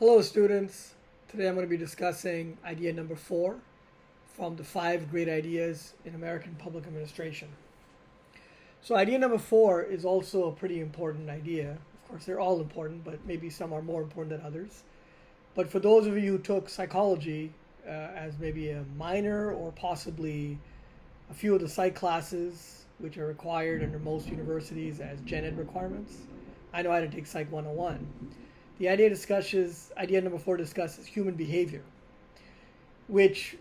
Hello students, today I'm going to be discussing idea number 4 from the 5 great ideas in American public administration. So idea number 4 is also a pretty important idea. Of course they're all important, but maybe some are more important than others. But for those of you who took psychology as maybe a minor or possibly a few of the psych classes which are required under most universities as gen ed requirements, I know I had to take Psych 101. The idea number 4 discusses human behavior, which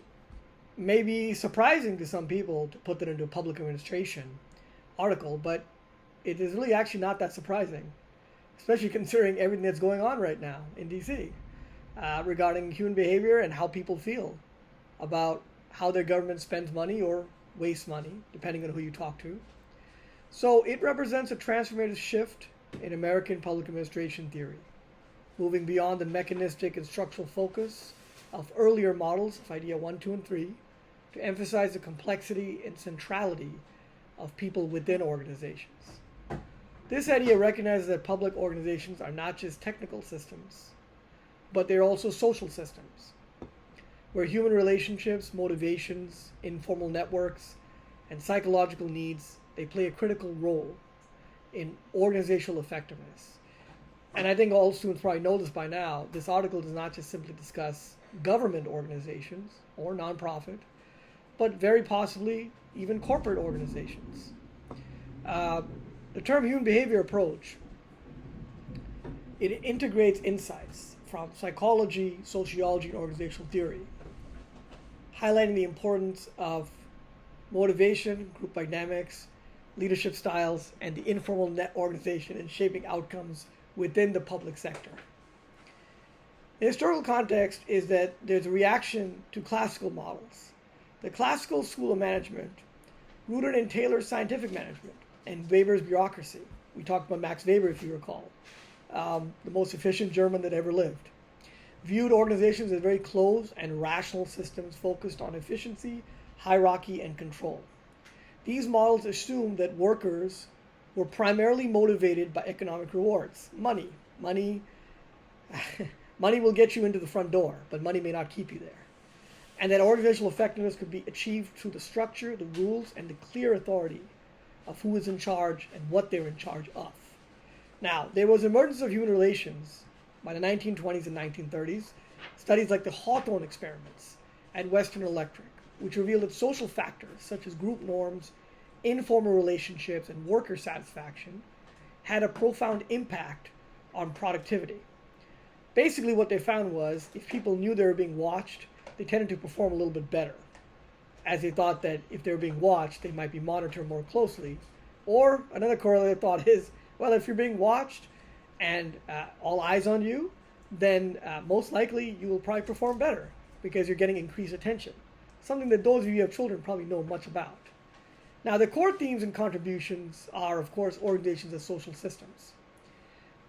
may be surprising to some people to put that into a public administration article, but it is really actually not that surprising, especially considering everything that's going on right now in DC regarding human behavior and how people feel about how their government spends money or wastes money, depending on who you talk to. So it represents a transformative shift in American public administration theory, moving beyond the mechanistic and structural focus of earlier models of idea 1, 2, and 3 to emphasize the complexity and centrality of people within organizations. This idea recognizes that public organizations are not just technical systems, but they're also social systems, where human relationships, motivations, informal networks, and psychological needs, they play a critical role in organizational effectiveness. And I think all students probably know this by now. This article does not just simply discuss government organizations or nonprofit, but very possibly even corporate organizations. The term human behavior approach, it integrates insights from psychology, sociology, and organizational theory, highlighting the importance of motivation, group dynamics, leadership styles, and the informal net organization in shaping outcomes within the public sector. The historical context is that there's a reaction to classical models. The classical school of management, rooted in Taylor's scientific management and Weber's bureaucracy. We talked about Max Weber, if you recall, the most efficient German that ever lived, viewed organizations as very closed and rational systems focused on efficiency, hierarchy, and control. These models assumed that workers were primarily motivated by economic rewards. Money will get you into the front door, but money may not keep you there. And that organizational effectiveness could be achieved through the structure, the rules, and the clear authority of who is in charge and what they're in charge of. Now, there was emergence of human relations by the 1920s and 1930s, studies like the Hawthorne experiments at Western Electric, which revealed that social factors such as group norms, informal relationships, and worker satisfaction had a profound impact on productivity. Basically, what they found was if people knew they were being watched, they tended to perform a little bit better, as they thought that if they were being watched, they might be monitored more closely. Or another correlated thought is, well, if you're being watched and all eyes on you, then most likely you will probably perform better because you're getting increased attention. Something that those of you who have children probably know much about. Now, the core themes and contributions are, of course, organizations as social systems.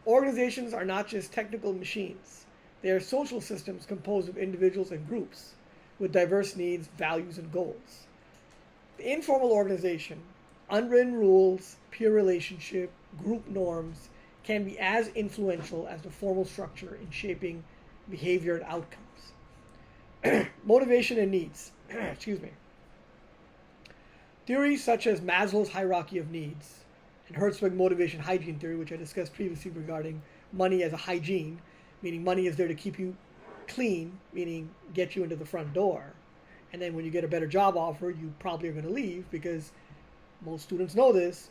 Organizations are not just technical machines. They are social systems composed of individuals and groups with diverse needs, values, and goals. The informal organization, unwritten rules, peer relationship, group norms can be as influential as the formal structure in shaping behavior and outcomes. Motivation and needs. Excuse me. Theories such as Maslow's hierarchy of needs and Hertzberg motivation hygiene theory, which I discussed previously regarding money as a hygiene, meaning money is there to keep you clean, meaning get you into the front door. And then when you get a better job offer, you probably are going to leave because most students know this.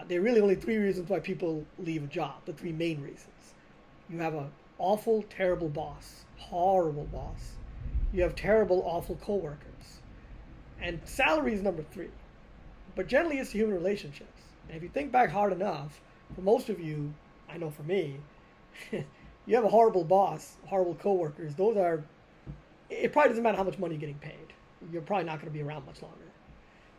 There are really only 3 reasons why people leave a job, the 3 main reasons. You have an awful, terrible boss, horrible boss. You have terrible, awful coworkers. And salary is number 3. But generally it's human relationships. And if you think back hard enough, for most of you, I know for me, you have a horrible boss, horrible coworkers. It probably doesn't matter how much money you're getting paid. You're probably not going to be around much longer.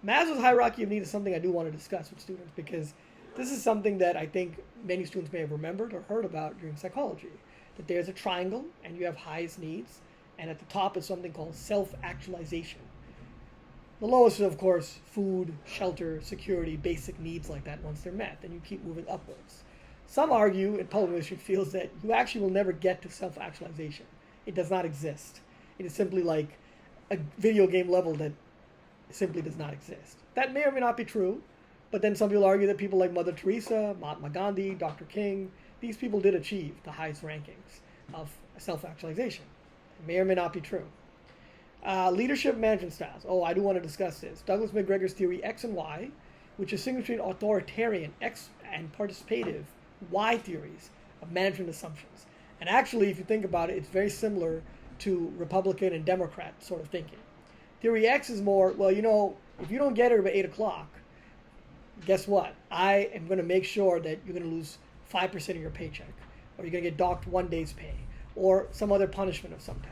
Maslow's hierarchy of needs is something I do want to discuss with students because this is something that I think many students may have remembered or heard about during psychology. That there's a triangle and you have highest needs, and at the top is something called self-actualization. The lowest is, of course, food, shelter, security, basic needs like that. Once they're met, then you keep moving upwards. Some argue, and public administration feels, that you actually will never get to self-actualization. It does not exist. It is simply like a video game level that simply does not exist. That may or may not be true, but then some people argue that people like Mother Teresa, Mahatma Gandhi, Dr. King, these people did achieve the highest rankings of self-actualization. It may or may not be true. Leadership management styles. Oh, I do want to discuss this. Douglas McGregor's theory X and Y, which is distinguishing authoritarian X and participative Y theories of management assumptions. And actually, if you think about it, it's very similar to Republican and Democrat sort of thinking. Theory X is more, well, if you don't get here by 8 o'clock, guess what? I am going to make sure that you're going to lose 5% of your paycheck, or you're going to get docked 1 day's pay, or some other punishment of some type.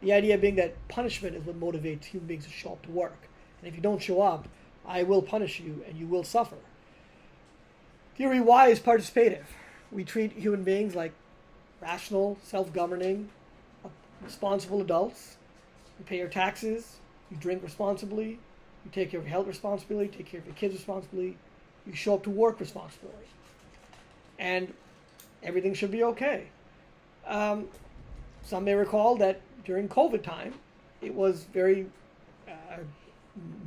The idea being that punishment is what motivates human beings to show up to work. And if you don't show up, I will punish you and you will suffer. Theory Y is participative. We treat human beings like rational, self-governing, responsible adults. You pay your taxes, you drink responsibly, you take care of your health responsibly, take care of your kids responsibly, you show up to work responsibly. And everything should be okay. Some may recall that during COVID time, it was very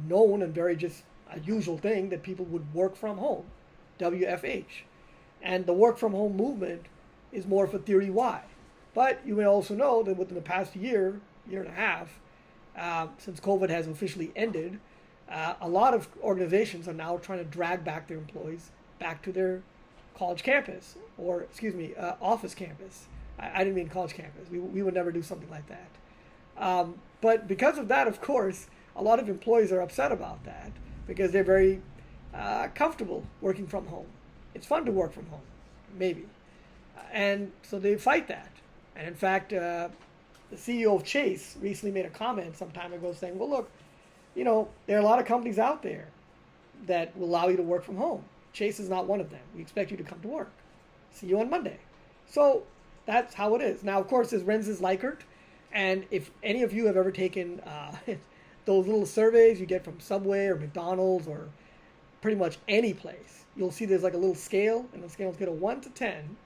known and very just a usual thing that people would work from home, WFH. And the work from home movement is more of a theory Y. But you may also know that within the past year and a half, since COVID has officially ended, a lot of organizations are now trying to drag back their employees back to their college campus, or office campus. I didn't mean college campus. We would never do something like that. But because of that, of course, a lot of employees are upset about that because they're very comfortable working from home. It's fun to work from home, maybe. And so they fight that. And in fact, the CEO of Chase recently made a comment some time ago saying, well, look, there are a lot of companies out there that will allow you to work from home. Chase is not one of them. We expect you to come to work. See you on Monday. So that's how it is. Now, of course, there's Rensis Likert. And if any of you have ever taken those little surveys you get from Subway or McDonald's or pretty much any place, you'll see there's like a little scale, and the scale is going to 1 to 10.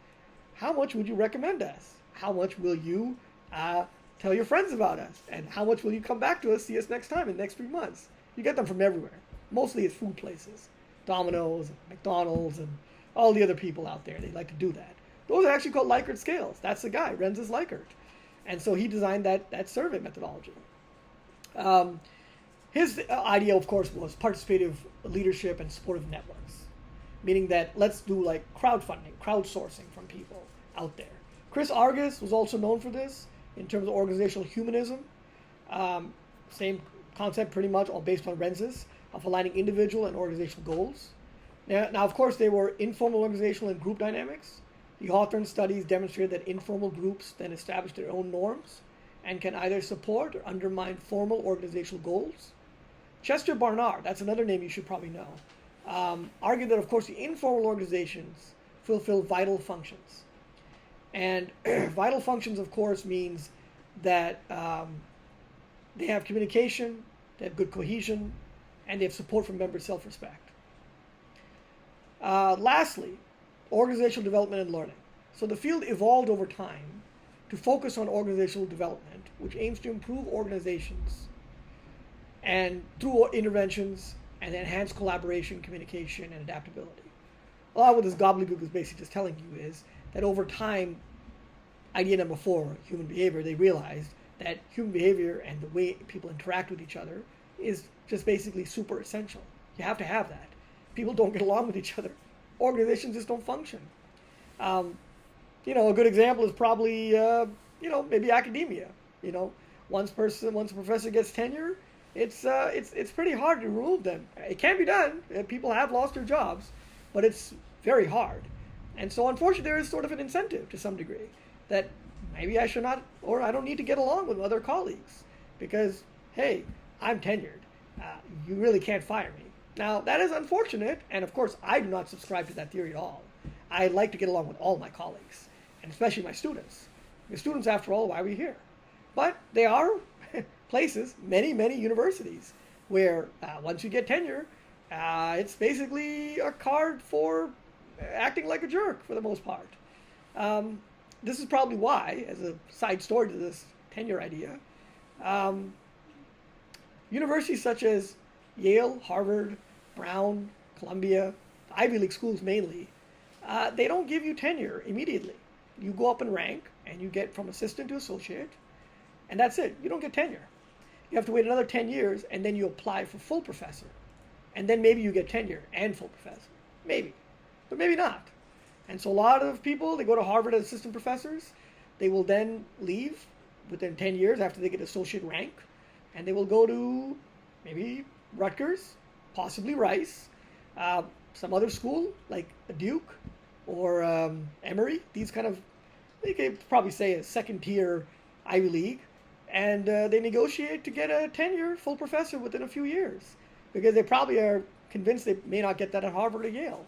How much would you recommend us? How much will you tell your friends about us? And how much will you come back to us, see us next time in the next 3 months? You get them from everywhere. Mostly it's food places. Domino's, McDonald's, and all the other people out there. They like to do that. Those are actually called Likert scales. That's the guy, Rensis Likert. And so he designed that survey methodology. His idea, of course, was participative leadership and supportive networks, meaning that let's do like crowdfunding, crowdsourcing from people out there. Chris Argus was also known for this in terms of organizational humanism. Same concept pretty much, all based on Rensis, of aligning individual and organizational goals. Now, of course, they were informal organizational and group dynamics. The Hawthorne studies demonstrated that informal groups then establish their own norms and can either support or undermine formal organizational goals. Chester Barnard, that's another name you should probably know, argued that, of course, the informal organizations fulfill vital functions. And vital functions, of course, means that they have communication, they have good cohesion, and they have support from members' self-respect. Lastly, organizational development and learning. So the field evolved over time to focus on organizational development, which aims to improve organizations and through interventions and enhance collaboration, communication, and adaptability. A lot of what this gobbledygook is basically just telling you is that over time, idea number 4, human behavior, they realized that human behavior and the way people interact with each other is just basically super essential. You have to have that. People don't get along with each other. Organizations just don't function. A good example is probably, maybe academia. Once a professor gets tenure, it's pretty hard to remove them. It can be done. People have lost their jobs, but it's very hard. And so, unfortunately, there is sort of an incentive to some degree that maybe I should not, or I don't need to get along with other colleagues because, hey, I'm tenured. You really can't fire me. Now, that is unfortunate, and of course, I do not subscribe to that theory at all. I like to get along with all my colleagues, and especially my students. The students, after all, why are we here? But there are places, many, many universities, where once you get tenure, it's basically a card for acting like a jerk for the most part. This is probably why, as a side story to this tenure idea, universities such as Yale, Harvard, Brown, Columbia, Ivy League schools mainly, they don't give you tenure immediately. You go up in rank and you get from assistant to associate, and that's it. You don't get tenure. You have to wait another 10 years, and then you apply for full professor. And then maybe you get tenure and full professor. Maybe. But maybe not. And so a lot of people, they go to Harvard as assistant professors. They will then leave within 10 years after they get associate rank. And they will go to maybe Rutgers, possibly Rice, some other school like Duke or Emory. These kind of, they could probably say a second tier Ivy League. And they negotiate to get a tenure full professor within a few years because they probably are convinced they may not get that at Harvard or Yale.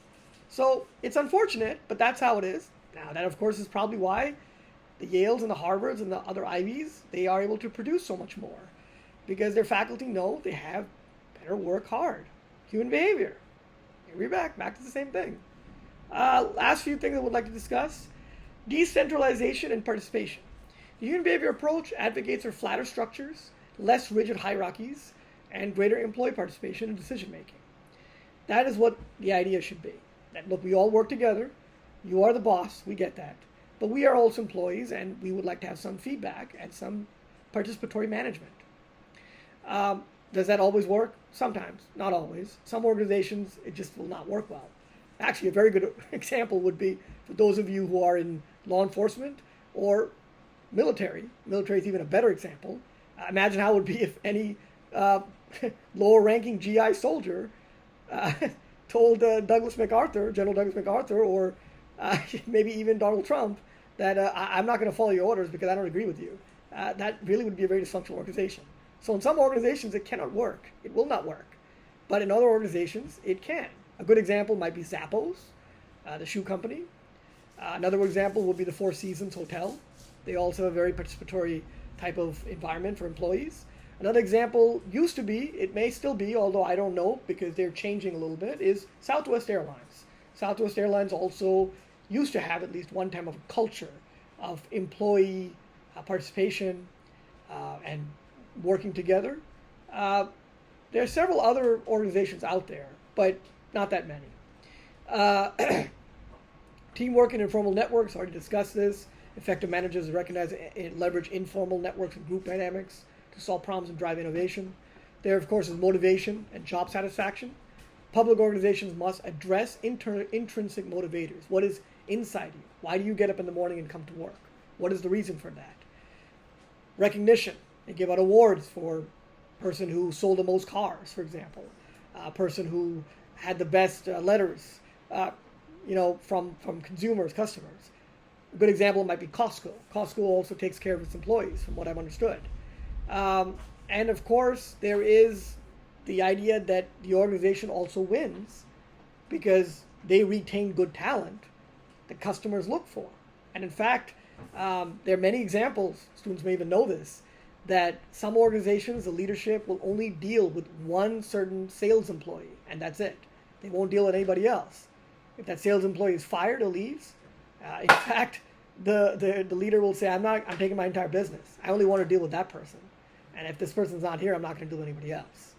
So it's unfortunate, but that's how it is. Now, that, of course, is probably why the Yales and the Harvards and the other Ivies, they are able to produce so much more because their faculty know they have better work hard. Human behavior. Here we're back to the same thing. Last few things I would like to discuss. Decentralization and participation. The human behavior approach advocates for flatter structures, less rigid hierarchies, and greater employee participation in decision making. That is what the idea should be. That, look, we all work together. You are the boss, we get that. But we are also employees, and we would like to have some feedback and some participatory management. Does that always work? Sometimes, not always. Some organizations, it just will not work well. Actually, a very good example would be for those of you who are in law enforcement or military. Military is even a better example. Imagine how it would be if any lower-ranking GI soldier told Douglas MacArthur, General Douglas MacArthur, or maybe even Donald Trump, that I'm not going to follow your orders because I don't agree with you. That really would be a very dysfunctional organization. So in some organizations, it cannot work. It will not work. But in other organizations, it can. A good example might be Zappos, the shoe company. Another example would be the Four Seasons Hotel. They also have a very participatory type of environment for employees. Another example used to be, it may still be, although I don't know because they're changing a little bit, is Southwest Airlines. Southwest Airlines also used to have at least one time of a culture of employee participation and working together. There are several other organizations out there, but not that many. Teamwork and informal networks, already discussed this. Effective managers recognize and leverage informal networks and group dynamics to solve problems and drive innovation. There, of course, is motivation and job satisfaction. Public organizations must address intrinsic motivators. What is inside you? Why do you get up in the morning and come to work? What is the reason for that? Recognition. They give out awards for a person who sold the most cars, for example. A person who had the best letters, from consumers, customers. A good example might be Costco. Costco also takes care of its employees, from what I've understood. And of course, there is the idea that the organization also wins because they retain good talent that customers look for. And in fact, there are many examples, students may even know this, that some organizations, the leadership will only deal with one certain sales employee, and that's it. They won't deal with anybody else. If that sales employee is fired or leaves, in fact, the leader will say, I'm taking my entire business. I only want to deal with that person. And if this person's not here, I'm not going to deal with anybody else.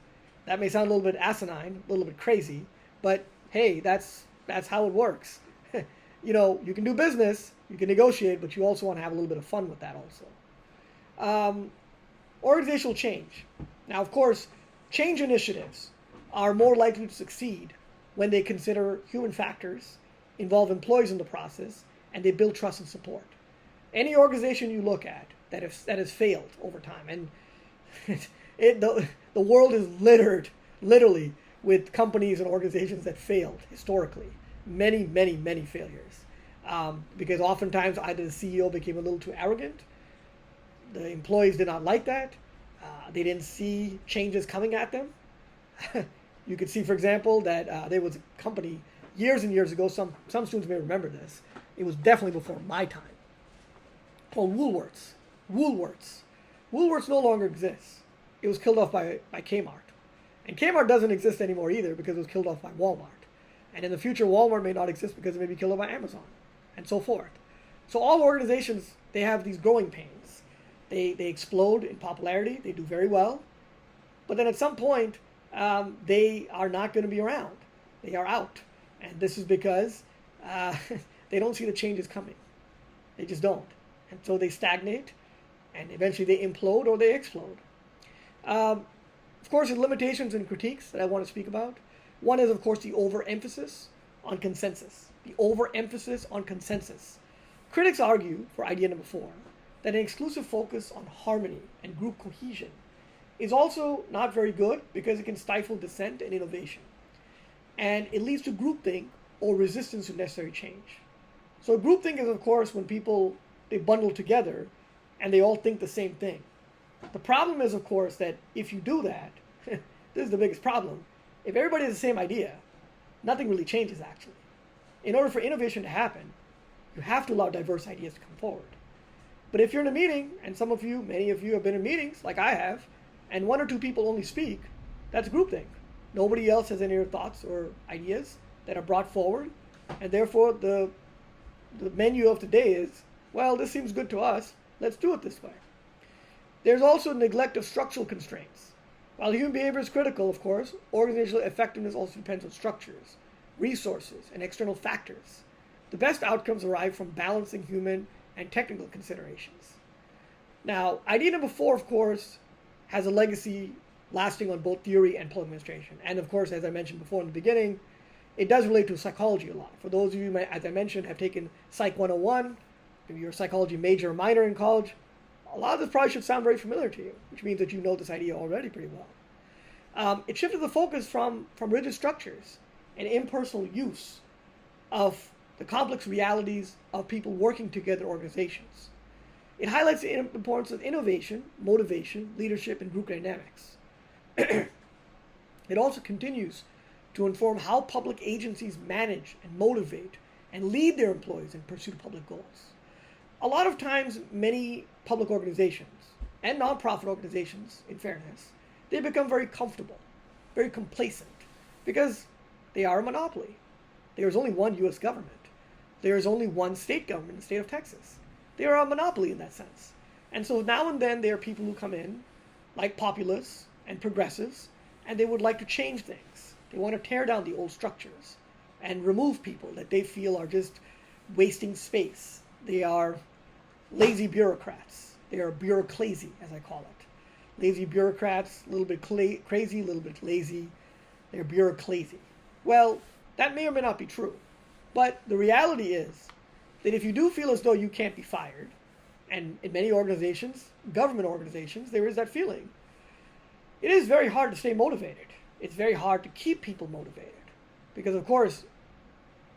That may sound a little bit asinine, a little bit crazy, but hey, that's how it works. You can do business, you can negotiate, but you also want to have a little bit of fun with that also. Organizational change. Now, of course, change initiatives are more likely to succeed when they consider human factors, involve employees in the process, and they build trust and support. Any organization you look at that has failed over time, and the world is littered, literally, with companies and organizations that failed historically. Many, many, many failures. Because oftentimes either the CEO became a little too arrogant, the employees did not like that, they didn't see changes coming at them. You could see, for example, that there was a company years and years ago, some students may remember this, it was definitely before my time, called Woolworths. Woolworths no longer exists. It was killed off by Kmart. And Kmart doesn't exist anymore either because it was killed off by Walmart. And in the future, Walmart may not exist because it may be killed by Amazon, and so forth. So all organizations, they have these growing pains. They explode in popularity. They do very well. But then at some point, they are not going to be around. They are out. And this is because they don't see the changes coming. They just don't. And so they stagnate, and eventually they implode or they explode. Of course, there's limitations and critiques that I want to speak about. One is, of course, the overemphasis on consensus. The overemphasis on consensus. Critics argue, for idea number 4, that an exclusive focus on harmony and group cohesion is also not very good because it can stifle dissent and innovation. And it leads to groupthink or resistance to necessary change. So groupthink is, of course, when people, they bundle together and they all think the same thing. The problem is, of course, that if you do that, this is the biggest problem. If everybody has the same idea, nothing really changes, actually. In order for innovation to happen, you have to allow diverse ideas to come forward. But if you're in a meeting, and some of you, many of you have been in meetings, like I have, and 1 or 2 people only speak, that's groupthink. Nobody else has any other thoughts or ideas that are brought forward, and therefore the menu of today is, well, this seems good to us, let's do it this way. There's also neglect of structural constraints. While human behavior is critical, of course, organizational effectiveness also depends on structures, resources, and external factors. The best outcomes arrive from balancing human and technical considerations. Now, idea number 4, of course, has a legacy lasting on both theory and public administration. And of course, as I mentioned before in the beginning, it does relate to psychology a lot. For those of you, as I mentioned, have taken Psych 101, maybe you're a psychology major or minor in college, a lot of this probably should sound very familiar to you, which means that you know this idea already pretty well. It shifted the focus from rigid structures and impersonal use of the complex realities of people working together in organizations. It highlights the importance of innovation, motivation, leadership, and group dynamics. It also continues to inform how public agencies manage and motivate and lead their employees in pursuit of public goals. A lot of times, many public organizations and nonprofit organizations, in fairness, they become very comfortable, very complacent, because they are a monopoly. There's only one U.S. government. There is only one state government in the state of Texas. They are a monopoly in that sense. And so now and then there are people who come in, like populists and progressives, and they would like to change things. They want to tear down the old structures and remove people that they feel are just wasting space. They are lazy bureaucrats. They are bureaucrazy, as I call it. Lazy bureaucrats, a little bit crazy, a little bit lazy. They're bureaucrazy. Well, that may or may not be true. But the reality is that if you do feel as though you can't be fired, and in many organizations, government organizations, there is that feeling, it is very hard to stay motivated. It's very hard to keep people motivated. Because, of course,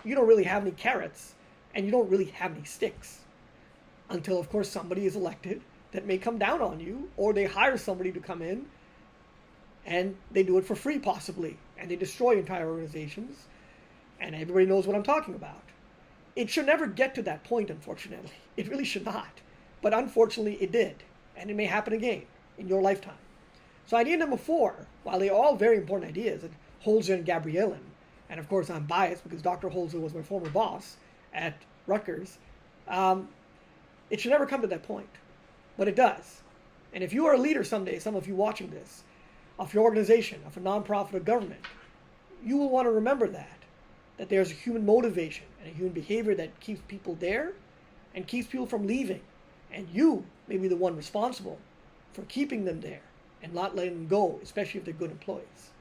you don't really have any carrots, and you don't really have any sticks. Until, of course, somebody is elected that may come down on you, or they hire somebody to come in, and they do it for free, possibly, and they destroy entire organizations, and everybody knows what I'm talking about. It should never get to that point, unfortunately. It really should not. But unfortunately, it did, and it may happen again in your lifetime. So idea number 4, while they're all very important ideas, and Holzer and Gabrielin, and of course I'm biased because Dr. Holzer was my former boss at Rutgers, it should never come to that point. But it does. And if you are a leader someday, some of you watching this, of your organization, of a nonprofit or government, you will want to remember that there's a human motivation and a human behavior that keeps people there and keeps people from leaving. And you may be the one responsible for keeping them there and not letting them go, especially if they're good employees.